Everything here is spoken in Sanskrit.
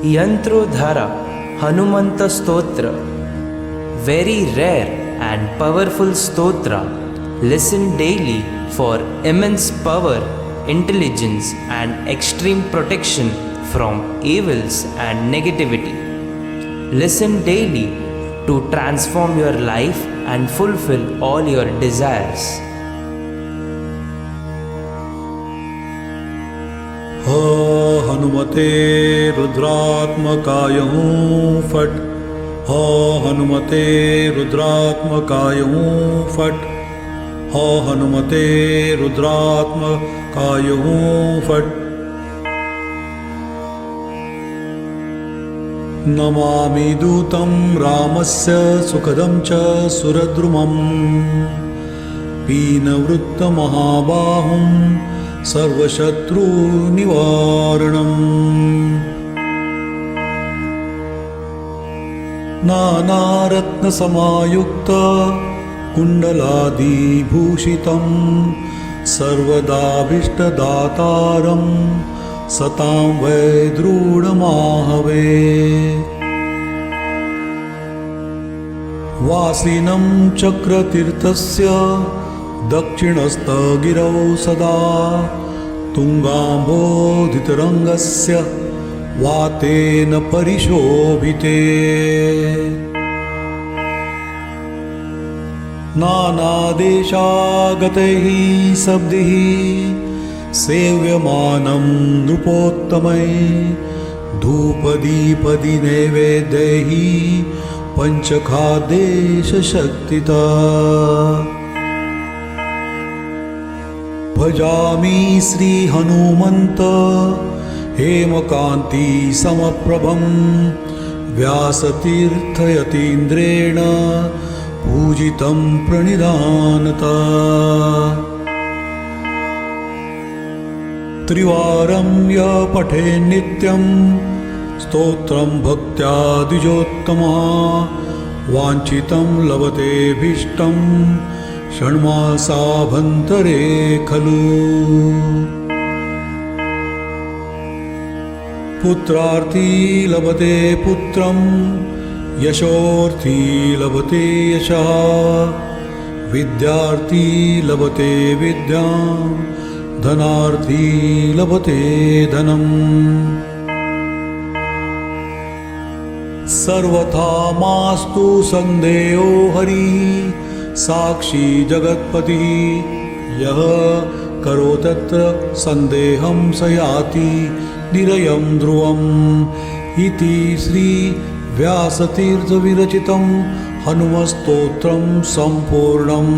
Yantrodhara Hanumanta Stotra, very rare and powerful stotra. Listen daily for immense power, intelligence, and extreme protection from evils and negativity. Listen daily to transform your life and fulfill all your desires. हनुमते रुद्रात्मकाय फट् हनुमते रुद्रात्मकाय फट् हनुमते रुद्रात्मकाय फट् नमामि दूतं रामस्य सुखदं च सुरद्रुमं पीनवृत्तमहाबाहुं सर्वशत्रुनिवारणम् नानारत्नसमायुक्त कुण्डलादिभूषितं सर्वदाभीष्टदातारं सतां वै दृढमाहवे वासिनं चक्रतीर्थस्य दक्षिणस्थगिरौ सदा तुङ्गाम्बोधितरङ्गस्य वातेन परिशोभिते नानादेशागतैः शब्दैः सेव्यमानं नृपोत्तमैः धूपदीपदिनैवेद्यैः पञ्चखाद्येशशक्तिता भजामि श्रीहनुमन्त हेमकान्ति समप्रभं व्यासतीर्थयतीन्द्रेण पूजितं प्रणिधानता त्रिवारं य पठेन् नित्यं स्तोत्रं भक्त्या द्विजोत्तमः वाञ्छितं लभतेऽभीष्टं षण्मासाभ्यन्तरे खलु पुत्रार्थी लभते पुत्रं यशोर्थी लभते यशः विद्यार्थी लभते विद्यां धनार्थी लभते धनम् सर्वथा मास्तु संदेहो हरिः साक्षी जगत्पतिः यः करोतत्र संदेहं स याति निरयं ध्रुवम् इति श्री व्यासतीर्थविरचितं हनुमस्तोत्रं सम्पूर्णम्।